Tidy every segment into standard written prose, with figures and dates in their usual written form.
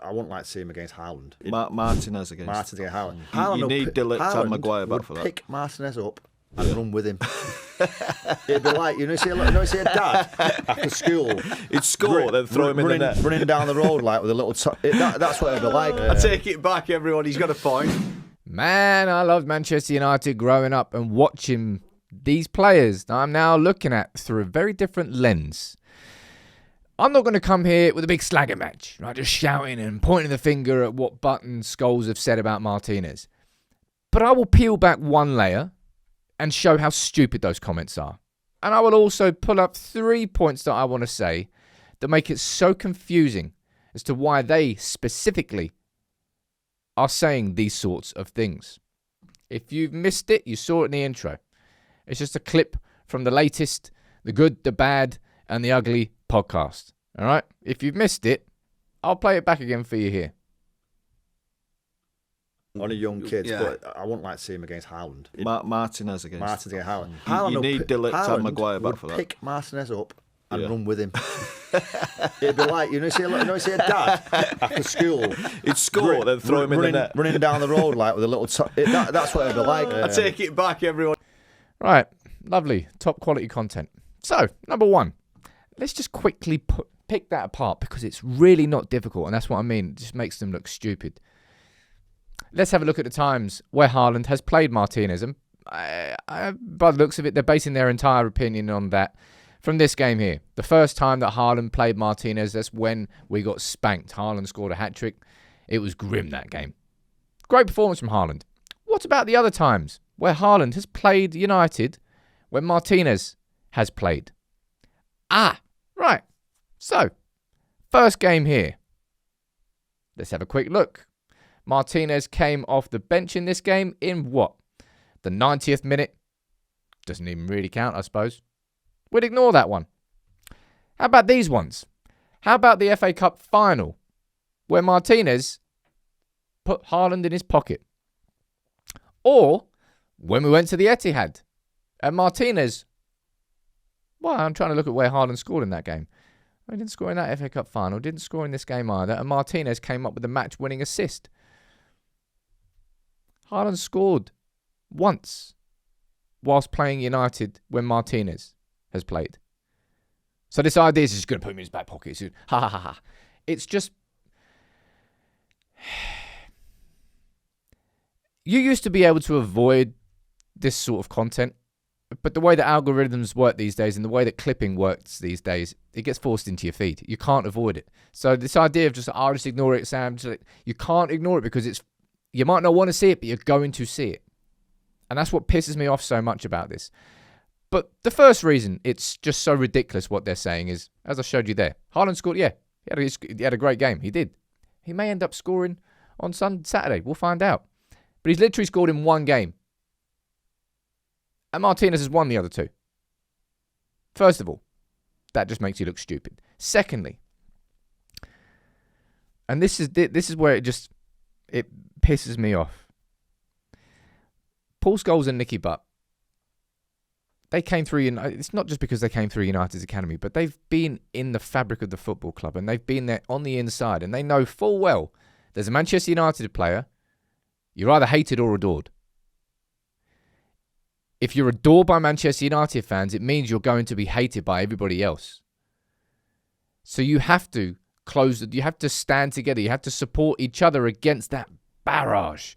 I wouldn't like to see him against Haaland. Martinez against Haaland. You need Tom Maguire back for that. Pick Martinez up and run with him. It'd be like, see a dad after school. He'd score, then throw him in the net. Running down the road like with a little... that's what it'd be like. I take it back, everyone. He's got a point. Man, I loved Manchester United growing up and watching these players that I'm now looking at through a very different lens. I'm not going to come here with a big slagger match, right? Just shouting and pointing the finger at what Butt and Scholes have said about Martinez. But I will peel back one layer and show how stupid those comments are. And I will also pull up 3 points that I want to say that make it so confusing as to why they specifically are saying these sorts of things. If you've missed it, you saw it in the intro. It's just a clip from the latest, the good, the bad, and the ugly podcast. All right? If you've missed it, I'll play it back again for you here. On a young kid, but I wouldn't like to see him against Haaland. Martinez against Haaland. You need Tom Maguire back for that. Pick Martinez up and run with him. It'd be like, see a dad after school. He'd score, then throw him in the net. Running down the road like with a little... that's what it'd be like. I take it back, everyone. Right, lovely, top quality content. So, number one, let's just quickly pick that apart because it's really not difficult, and that's what I mean. It just makes them look stupid. Let's have a look at the times where Haaland has played Martinez, and by the looks of it, they're basing their entire opinion on that from this game here. The first time that Haaland played Martinez, that's when we got spanked. Haaland scored a hat-trick. It was grim, that game. Great performance from Haaland. What about the other times where Haaland has played United when Martinez has played? Right. So, first game here. Let's have a quick look. Martinez came off the bench in this game in what? The 90th minute? Doesn't even really count, I suppose. We'd ignore that one. How about these ones? How about the FA Cup final, where Martinez put Haaland in his pocket? Or when we went to the Etihad and Martinez... Well, I'm trying to look at where Haaland scored in that game. He didn't score in that FA Cup final, didn't score in this game either, and Martinez came up with a match-winning assist. Haaland scored once whilst playing United when Martinez has played. So this idea is just going to put him in his back pocket soon. Ha ha ha ha. It's just... You used to be able to avoid this sort of content, but the way that algorithms work these days and the way that clipping works these days, it gets forced into your feed. You can't avoid it. So this idea of just, I'll just ignore it, Sam, you can't ignore it because it's... You might not want to see it, but you're going to see it. And that's what pisses me off so much about this. But the first reason it's just so ridiculous what they're saying is, as I showed you there, Haaland scored, he had a great game. He did. He may end up scoring on Saturday. We'll find out. But he's literally scored in one game. And Martinez has won the other two. First of all, that just makes you look stupid. Secondly, and this is where it pisses me off. Paul Scholes and Nicky Butt, they came through, it's not just because they came through United's academy, but they've been in the fabric of the football club and they've been there on the inside and they know full well there's a Manchester United player, you're either hated or adored. If you're adored by Manchester United fans, it means you're going to be hated by everybody else. So you have to you have to stand together, you have to support each other against that barrage.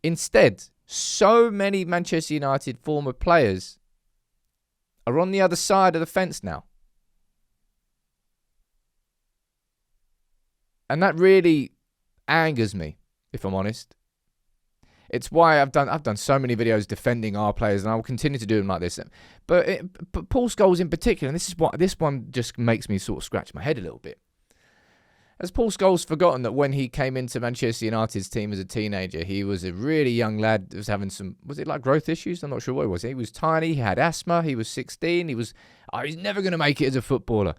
Instead, so many Manchester United former players are on the other side of the fence now. And that really angers me, if I'm honest. It's why I've done so many videos defending our players, and I will continue to do them like this. But Paul Scholes in particular, and this one just makes me sort of scratch my head a little bit. Has Paul Scholes forgotten that when he came into Manchester United's team as a teenager, he was a really young lad that was having was it like growth issues? I'm not sure what it was. He was tiny, he had asthma, he was 16, he's never going to make it as a footballer.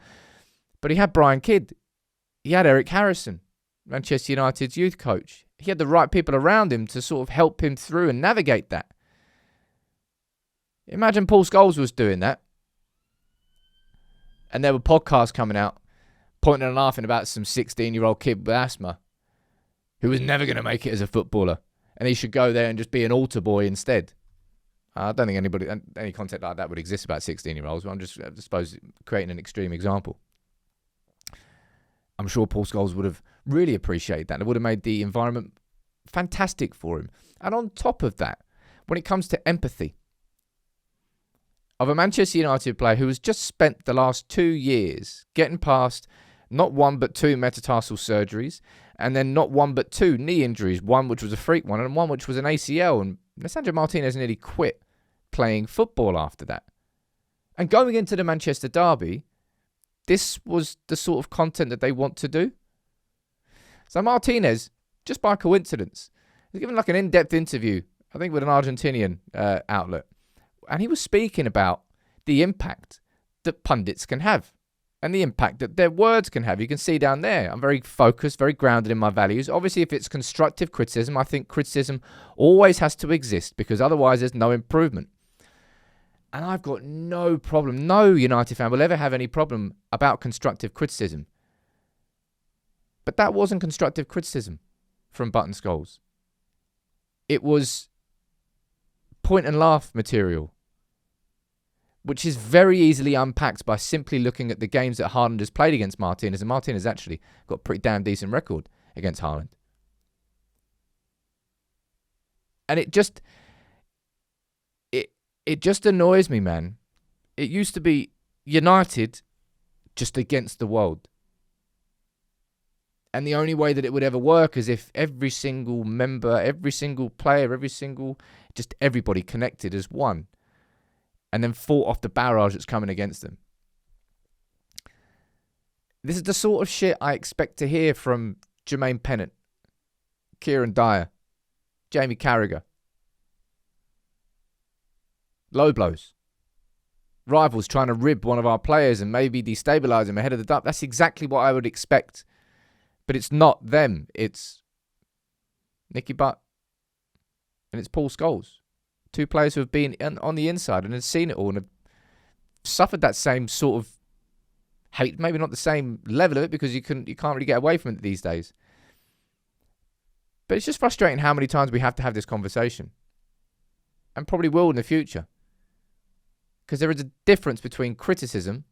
But he had Brian Kidd, he had Eric Harrison, Manchester United's youth coach. He had the right people around him to sort of help him through and navigate that. Imagine Paul Scholes was doing that. And there were podcasts coming out. pointing and laughing about some 16-year-old kid with asthma who was never going to make it as a footballer, and he should go there and just be an altar boy instead. I don't think any content like that would exist about 16-year-olds, but I'm just, I suppose, creating an extreme example. I'm sure Paul Scholes would have really appreciated that. It would have made the environment fantastic for him. And on top of that, when it comes to empathy, of a Manchester United player who has just spent the last 2 years getting past not one but two metatarsal surgeries, and then not one but two knee injuries, one which was a freak one and one which was an ACL, and Lisandro Martinez nearly quit playing football after that. And going into the Manchester derby, this was the sort of content that they want to do. So Martinez, just by coincidence, was given like an in-depth interview, I think with an Argentinian outlet, and he was speaking about the impact that pundits can have and the impact that their words can have. You can see down there, I'm very focused, very grounded in my values. Obviously, if it's constructive criticism, I think criticism always has to exist because otherwise there's no improvement. And I've got no problem, no United fan will ever have any problem about constructive criticism. But that wasn't constructive criticism from Butt and Scholes. It was point and laugh material, which is very easily unpacked by simply looking at the games that Haaland has played against Martinez. And Martinez actually got a pretty damn decent record against Haaland. And it just annoys me, man. It used to be United just against the world. And the only way that it would ever work is if every single member, every single player, just everybody connected as one. And then fought off the barrage that's coming against them. This is the sort of shit I expect to hear from Jermaine Pennant, Kieran Dyer, Jamie Carragher. Low blows. Rivals trying to rib one of our players and maybe destabilise him ahead of the dump. That's exactly what I would expect. But it's not them. It's Nicky Butt and it's Paul Scholes. Two players who have been on the inside and have seen it all and have suffered that same sort of hate. Maybe not the same level of it because you can't really get away from it these days. But it's just frustrating how many times we have to have this conversation. And probably will in the future. Because there is a difference between criticism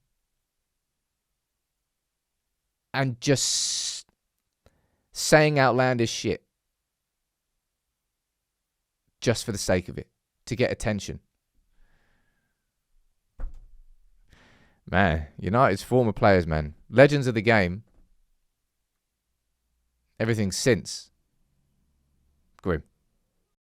and just saying outlandish shit. Just for the sake of it. To get attention. Man, United's former players, man. Legends of the game. Everything since. Grim.